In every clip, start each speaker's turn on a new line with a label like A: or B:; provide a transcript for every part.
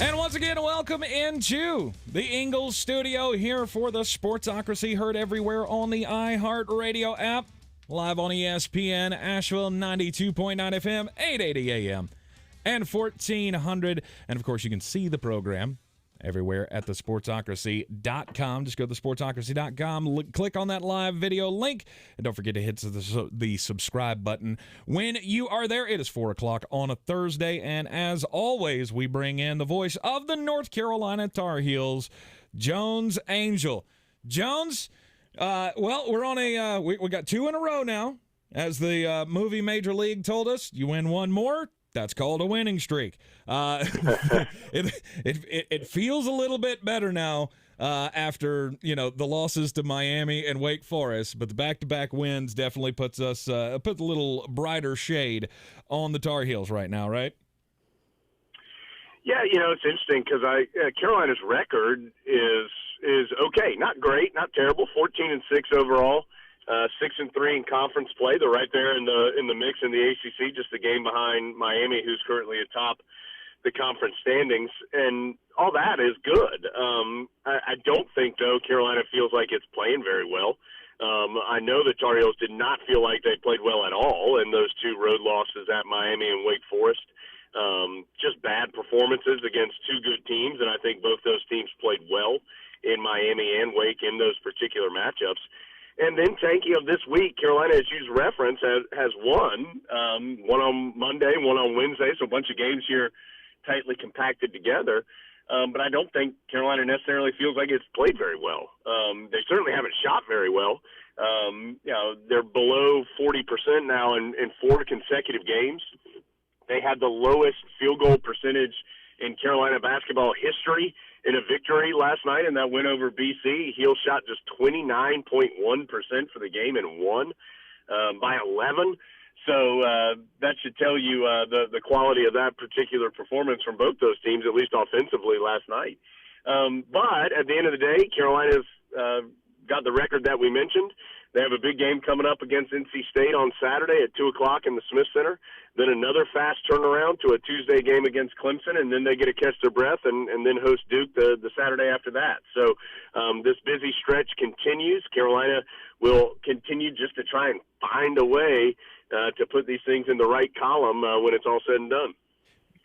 A: And once again, welcome into the Angell studio here for the Sportsocracy, heard everywhere on the iHeartRadio app, live on ESPN Asheville 92.9 FM, 880 AM, and 1400. And, of course, you can see the program everywhere at thesportsocracy.com. Just go to thesportsocracy.com, click on that live video link, and don't forget to hit the subscribe button when you are there. It is 4 o'clock on a Thursday, and as always, we bring in the voice of the North Carolina Tar Heels, Jones Angell. Jones, we're on we got 2 in a row now. As the movie Major League told us, you win one more, that's called a winning streak. It feels a little bit better now after the losses to Miami and Wake Forest, but the back-to-back wins definitely puts a little brighter shade on the Tar Heels right now, right?
B: Yeah, it's interesting because Carolina's record is okay, not great, not terrible, 14-6 overall. 6-3 in conference play. They're right there in the mix in the ACC, just a game behind Miami, who's currently atop the conference standings, and all that is good. I don't think, though, Carolina feels like it's playing very well. I know the Tar Heels did not feel like they played well at all in those 2 road losses at Miami and Wake Forest. Just bad performances against 2 good teams, and I think both those teams played well in Miami and Wake in those particular matchups. And then, Tanky, of this week, Carolina, as used reference, has won, one on Monday, one on Wednesday, so a bunch of games here tightly compacted together. But I don't think Carolina necessarily feels like it's played very well. They certainly haven't shot very well. They're below 40% now in 4 consecutive games. They had the lowest field goal percentage in Carolina basketball history in a victory last night, and that win over BC. Heels shot just 29.1% for the game and won by 11. So that should tell you the quality of that particular performance from both those teams, at least offensively last night. But at the end of the day, Carolina's got the record that we mentioned. They have a big game coming up against NC State on Saturday at 2 o'clock in the Smith Center. Then another fast turnaround to a Tuesday game against Clemson, and then they get to catch their breath and then host Duke the Saturday after that. So this busy stretch continues. Carolina will continue just to try and find a way to put these things in the right column when it's all said and done.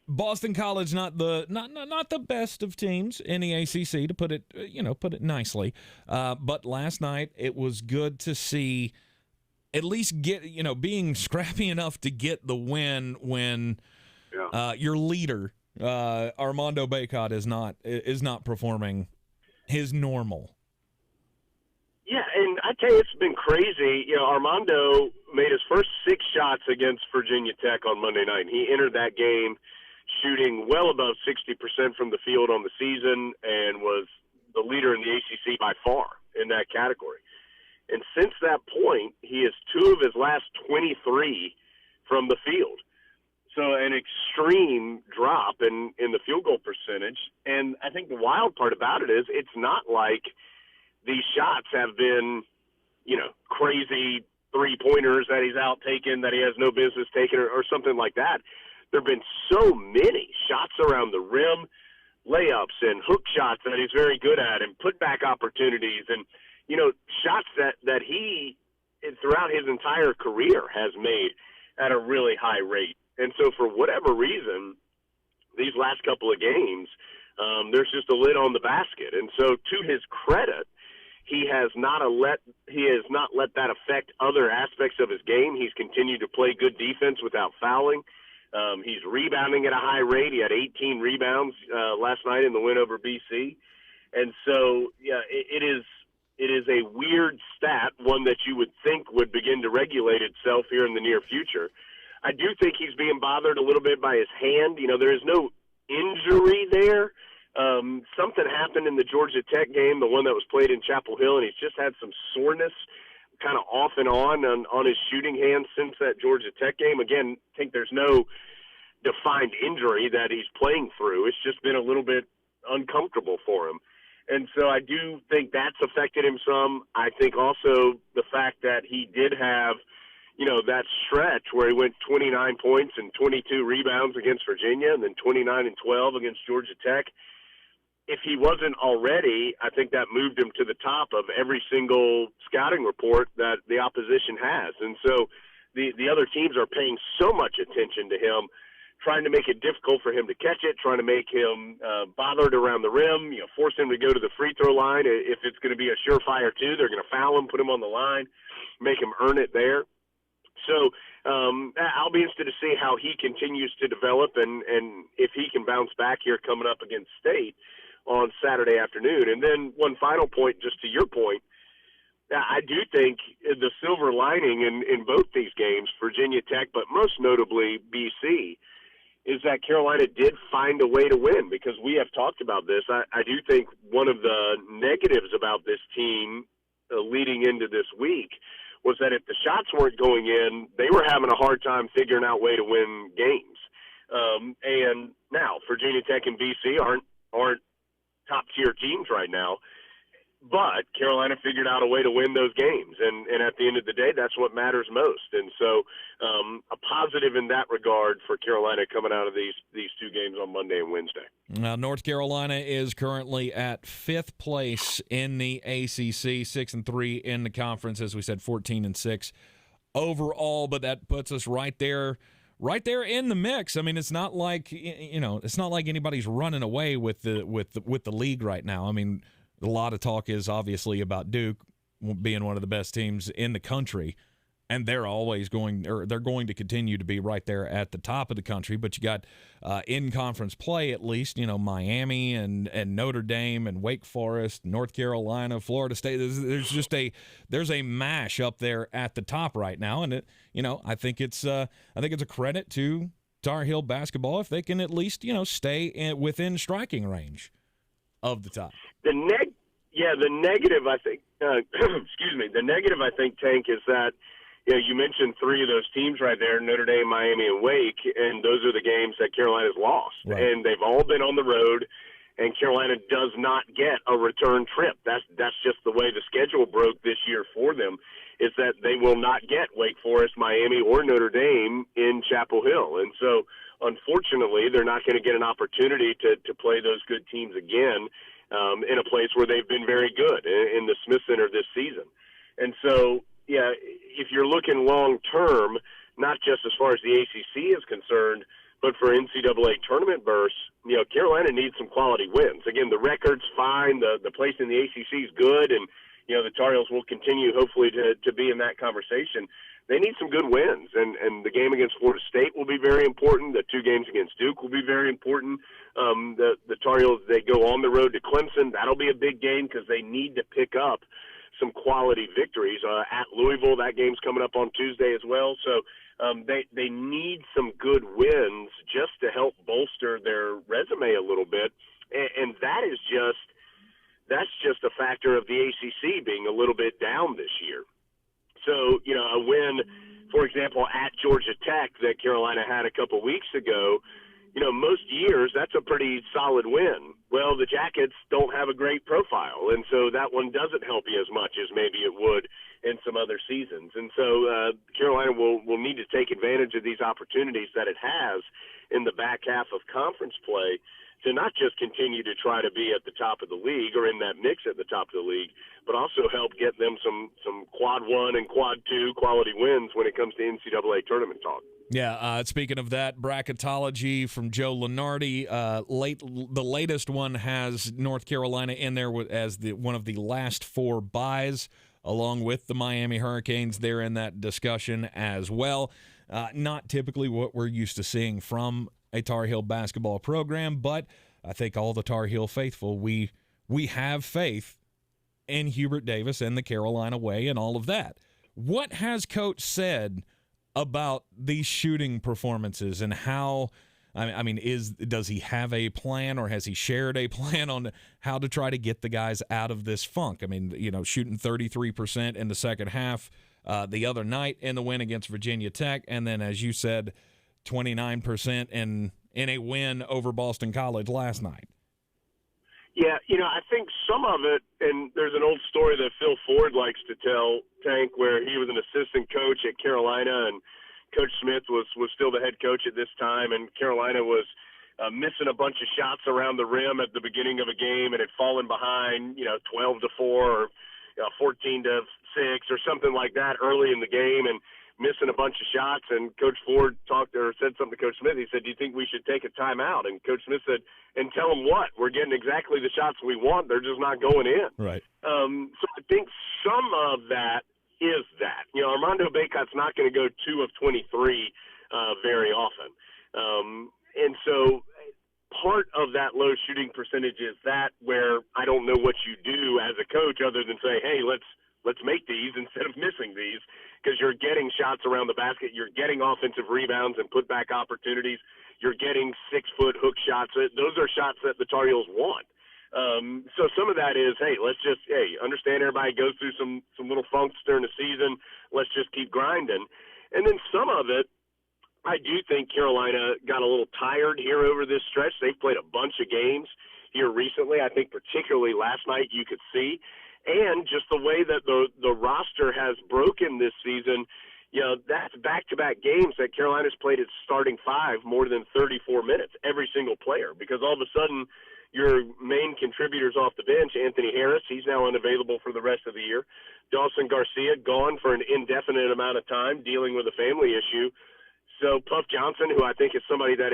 A: Boston College, not the best of teams in the ACC, to put it nicely. But last night it was good to see at least get being scrappy enough to get the win when your leader Armando Bacot is not performing his normal.
B: Yeah, and I tell you, it's been crazy. Armando made his first 6 shots against Virginia Tech on Monday night. He entered that game shooting well above 60% from the field on the season and was the leader in the ACC by far in that category. And since that point, he is 2 of his last 23 from the field. So an extreme drop in the field goal percentage. And I think the wild part about it is it's not like these shots have been, crazy three-pointers that he's out taking that he has no business taking or something like that. There have been so many shots around the rim, layups and hook shots that he's very good at, and putback opportunities and, shots that he, throughout his entire career, has made at a really high rate. And so for whatever reason, these last couple of games, there's just a lid on the basket. And so to his credit, he has not let that affect other aspects of his game. He's continued to play good defense without fouling. He's rebounding at a high rate. He had 18 rebounds last night in the win over BC. And so, it is a weird stat, one that you would think would begin to regulate itself here in the near future. I do think he's being bothered a little bit by his hand. There is no injury there. Something happened in the Georgia Tech game, the one that was played in Chapel Hill, and he's just had some soreness kind of off and on his shooting hand since that Georgia Tech game. Again, I think there's no defined injury that he's playing through. It's just been a little bit uncomfortable for him. And so I do think that's affected him some. I think also the fact that he did have, that stretch where he went 29 points and 22 rebounds against Virginia and then 29 and 12 against Georgia Tech, if he wasn't already, I think that moved him to the top of every single scouting report that the opposition has. And so the other teams are paying so much attention to him, trying to make it difficult for him to catch it, trying to make him bothered around the rim, force him to go to the free throw line. If it's going to be a surefire two, they're going to foul him, put him on the line, make him earn it there. So I'll be interested to see how he continues to develop and if he can bounce back here coming up against State on Saturday afternoon. And then one final point, just to your point, I do think the silver lining in both these games, Virginia Tech, but most notably BC, is that Carolina did find a way to win, because we have talked about this. I do think one of the negatives about this team leading into this week was that if the shots weren't going in, they were having a hard time figuring out a way to win games. And now Virginia Tech and BC aren't top-tier teams right now, but Carolina figured out a way to win those games, and at the end of the day, that's what matters most. And so a positive in that regard for Carolina coming out of these two games on Monday and Wednesday.
A: Now, North Carolina is currently at 5th place in the ACC, 6-3 in the conference, as we said, 14-6 overall, but that puts us right there in the mix. I mean, it's not like anybody's running away with the league right now. I mean, a lot of talk is obviously about Duke being one of the best teams in the country, and they're going to continue to be right there at the top of the country. But you got in-conference play, at least, Miami and Notre Dame and Wake Forest, North Carolina, Florida State. There's a mash up there at the top right now, and I think it's a credit to Tar Heel basketball if they can at least stay within striking range of the top.
B: The negative, I think, the negative, I think, Tank, is that, you mentioned three of those teams right there, Notre Dame, Miami, and Wake, and those are the games that Carolina's lost. Right. And they've all been on the road, and Carolina does not get a return trip. That's just the way the schedule broke this year for them, is that they will not get Wake Forest, Miami, or Notre Dame in Chapel Hill. And so, unfortunately, they're not going to get an opportunity to play those good teams again in a place where they've been very good, in the Smith Center this season. And so, if you're looking long-term, not just as far as the ACC is concerned, but for NCAA tournament berths, Carolina needs some quality wins. Again, the record's fine. The place in the ACC is good, and, the Tar Heels will continue, hopefully, to be in that conversation. They need some good wins, and the game against Florida State will be very important. The two games against Duke will be very important. The Tar Heels, they go on the road to Clemson. That'll be a big game because they need to pick up some quality victories. At Louisville, that game's coming up on Tuesday as well. So they need some good wins just to help bolster their resume a little bit, and that's just a factor of the ACC being a little bit down this year. So, a win, for example, at Georgia Tech that Carolina had a couple weeks ago, most years that's a pretty solid win. Well, the Jackets don't have a great profile, and so that one doesn't help you as much as maybe it would in some other seasons. And so Carolina will need to take advantage of these opportunities that it has in the back half of conference play to not just continue to try to be at the top of the league or in that mix at the top of the league, but also help get them some quad one and quad two quality wins when it comes to NCAA tournament talk.
A: Yeah, speaking of that, bracketology from Joe Lunardi, the latest one has North Carolina in there as one of the last four byes, along with the Miami Hurricanes. They're in that discussion as well. Not typically what we're used to seeing from a Tar Heel basketball program, but I think all the Tar Heel faithful, we have faith in Hubert Davis and the Carolina way and all of that. What has Coach said about these shooting performances and how, does he have a plan, or has he shared a plan on how to try to get the guys out of this funk? Shooting 33% in the second half the other night in the win against Virginia Tech, and then, as you said, 29% in a win over Boston College last night.
B: Yeah, I think some of it, and there's an old story that Phil Ford likes to tell, Tank, where he was an assistant coach at Carolina, and Coach Smith was still the head coach at this time, and Carolina was missing a bunch of shots around the rim at the beginning of a game and had fallen behind, 12-4 or 14-6 or something like that early in the game and missing a bunch of shots. And Coach Ford said something to Coach Smith. He said, "Do you think we should take a timeout?" And Coach Smith said, "And tell them what? We're getting exactly the shots we want. They're just not going in."
A: Right.
B: So I think some of that is that. Armando Bacot's not going to go 2 of 23 very often. And so part of that low shooting percentage is that, where I don't know what you do as a coach other than say, "Hey, let's make these instead of missing these," because you're getting shots around the basket, you're getting offensive rebounds and putback opportunities, you're getting 6-foot hook shots. Those are shots that the Tar Heels want. So some of that is, hey, let's just understand everybody goes through some little funks during the season. Let's just keep grinding. And then some of it, I do think Carolina got a little tired here over this stretch. They've played a bunch of games here recently. I think particularly last night you could see. And just the way that the roster has broken this season, that's back-to-back games that Carolina's played its starting five more than 34 minutes, every single player, because all of a sudden your main contributors off the bench, Anthony Harris, he's now unavailable for the rest of the year. Dawson Garcia gone for an indefinite amount of time, dealing with a family issue. So Puff Johnson, who I think is somebody that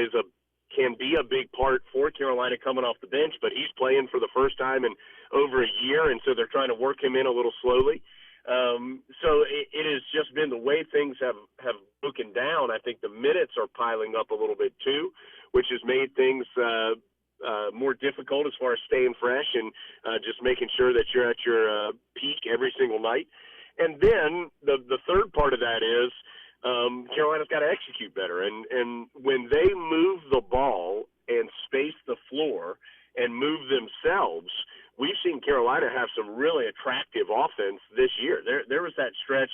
B: can be a big part for Carolina coming off the bench, but he's playing for the first time in over a year, and so they're trying to work him in a little slowly. So it has just been the way things have broken down. I think the minutes are piling up a little bit too, which has made things more difficult as far as staying fresh and just making sure that you're at your peak every single night. And then the third part of that is Carolina's got to execute better. And when they move the ball and space the floor and move themselves, we've seen Carolina have some really attractive offense this year. There was that stretch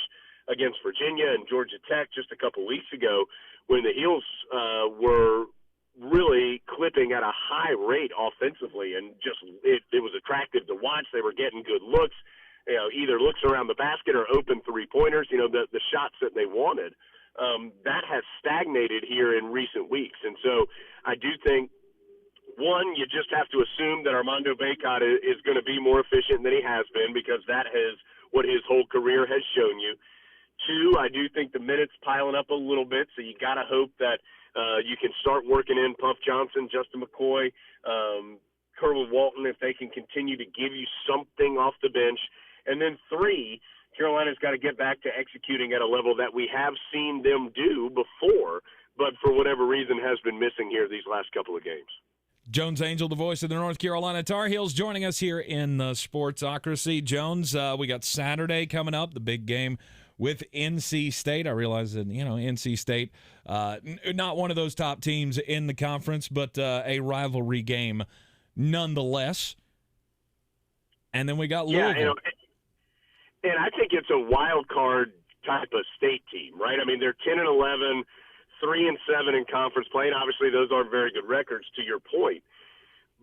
B: against Virginia and Georgia Tech just a couple weeks ago when the Heels were really clipping at a high rate offensively, and just it was attractive to watch. They were getting good looks, either looks around the basket or open three-pointers, the shots that they wanted. That has stagnated here in recent weeks. And so I do think, one, you just have to assume that Armando Bacot is going to be more efficient than he has been, because that is what his whole career has shown you. Two, I do think the minutes piling up a little bit, so you got to hope that you can start working in Puff Johnson, Justin McCoy, Kerwin Walton, if they can continue to give you something off the bench. And then three, Carolina's got to get back to executing at a level that we have seen them do before, but for whatever reason has been missing here these last couple of games.
A: Jones Angell, the voice of the North Carolina Tar Heels, joining us here in the Sportsocracy. Jones, we got Saturday coming up, the big game with NC State. I realize that, NC State, not one of those top teams in the conference, but a rivalry game nonetheless. And then we got Louisville.
B: And I think it's a wild card type of state team, right? I mean, they're 10-11, 3-7 in conference play, and obviously those aren't very good records, to your point.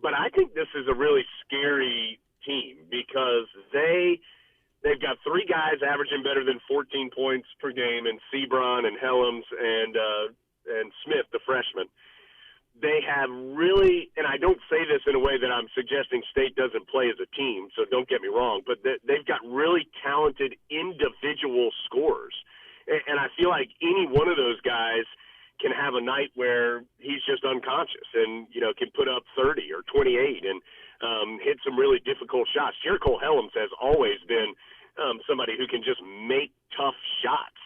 B: But I think this is a really scary team because they've got three guys averaging better than 14 points per game, in Sebron and Helms and Smith, the freshman. They have really, and I don't say this in a way that I'm suggesting State doesn't play as a team, so don't get me wrong, but they've got really talented individual scorers. And I feel like any one of those guys can have a night where he's just unconscious and, can put up 30 or 28 and hit some really difficult shots. Jericho Helms has always been somebody who can just make tough shots.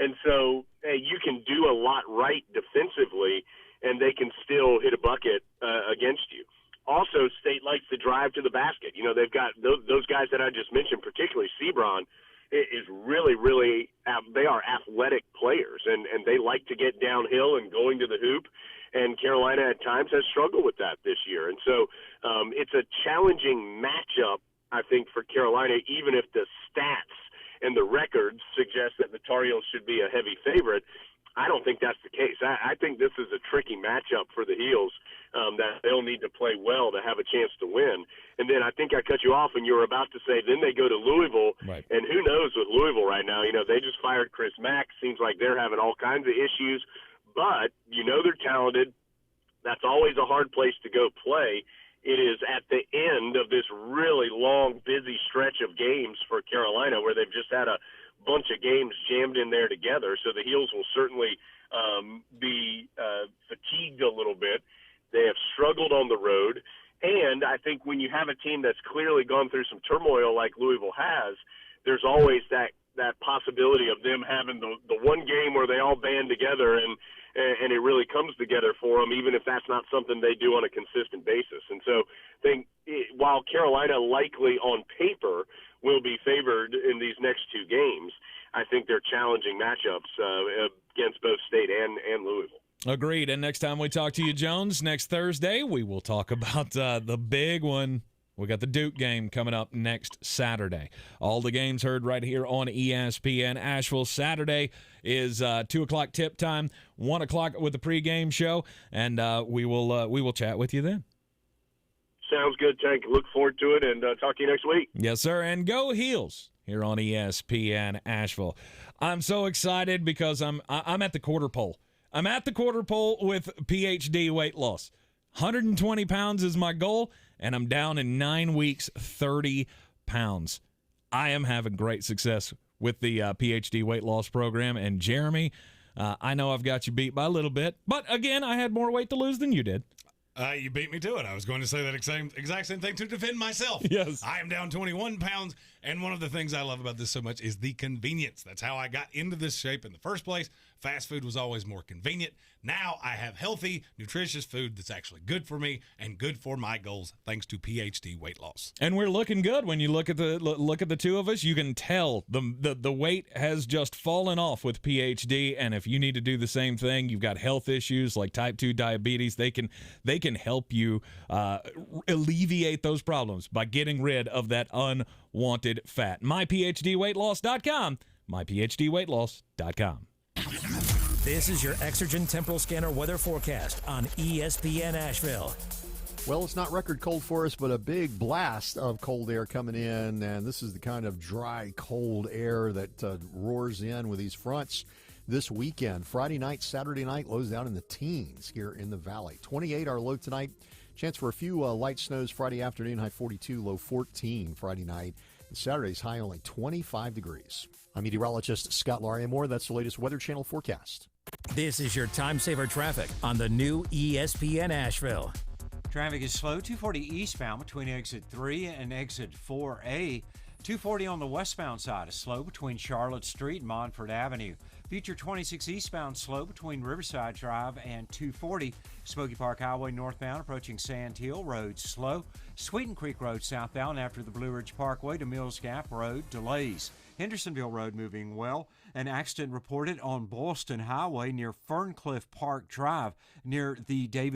B: And so you can do a lot right defensively, and they can still hit a bucket against you. Also, State likes to drive to the basket. They've got those guys that I just mentioned, particularly Sebron, is really, really they are athletic players, and they like to get downhill and going to the hoop, and Carolina at times has struggled with that this year. And so it's a challenging matchup, I think, for Carolina, even if the stats and the records suggest that the Tar Heels should be a heavy favorite. I don't think that's the case. I think this is a tricky matchup for the Heels that they'll need to play well to have a chance to win. And then I think I cut you off and you were about to say then they go to Louisville.
A: Right.
B: And who knows with Louisville right now. They just fired Chris Mack. Seems like they're having all kinds of issues. But they're talented. That's always a hard place to go play. It is at the end of this really long, busy stretch of games for Carolina where they've just had a bunch of games jammed in there together. So the Heels will certainly be fatigued a little bit. They have struggled on the road. And I think when you have a team that's clearly gone through some turmoil like Louisville has, there's always that possibility of them having the one game where they all band together and it really comes together for them, even if that's not something they do on a consistent basis. And so while Carolina likely on paper will be favored in these next two games, I think they're challenging matchups against both State and Louisville.
A: Agreed. And next time we talk to you, Jones, next Thursday, we will talk about the big one. We got the Duke game coming up next Saturday. All the games heard right here on ESPN Asheville. Saturday is 2 o'clock tip time, 1 o'clock with the pregame show, and we will chat with you then.
B: Sounds good, Tank. Look forward to it, and talk to you next week.
A: Yes, sir. And go Heels here on ESPN Asheville. I'm so excited because I'm at the quarter pole. I'm at the quarter pole with PhD weight loss. 120 pounds is my goal, and I'm down in 9 weeks, 30 pounds. I am having great success with the PhD weight loss program. And Jeremy, I know I've got you beat by a little bit, but again, I had more weight to lose than you did.
C: You beat me to it. I was going to say that exact same thing to defend myself.
A: Yes.
C: I am down 21 pounds, and one of the things I love about this so much is the convenience. That's how I got into this shape in the first place. Fast food was always more convenient. Now I have healthy, nutritious food that's actually good for me and good for my goals, thanks to PhD weight loss.
A: And we're looking good. When you look at the two of us, you can tell the weight has just fallen off with PhD. And if you need to do the same thing, you've got health issues like type 2 diabetes. They can help you alleviate those problems by getting rid of that unwanted fat. MyPhDweightloss.com. MyPhDweightloss.com.
D: This is your Exergen Temporal Scanner weather forecast on ESPN Asheville.
E: Well, it's not record cold for us, but a big blast of cold air coming in, and this is the kind of dry, cold air that roars in with these fronts this weekend. Friday night, Saturday night, lows down in the teens here in the valley. 28 our low tonight. Chance for a few light snows Friday afternoon, high 42, low 14 Friday night. And Saturday's high only 25 degrees. I'm meteorologist Scott Larimore. That's the latest Weather Channel forecast.
D: This is your time saver traffic on the new ESPN Asheville.
F: Traffic is slow, 240 eastbound between exit 3 and exit 4A. 240 on the westbound side is slow between Charlotte Street and Montford Avenue. Future 26 eastbound slow between Riverside Drive and 240. Smoky Park Highway northbound approaching Sand Hill Road slow. Sweeten Creek Road southbound after the Blue Ridge Parkway to Mills Gap Road delays. Hendersonville Road moving well. An accident reported on Boylston Highway near Ferncliff Park Drive near the David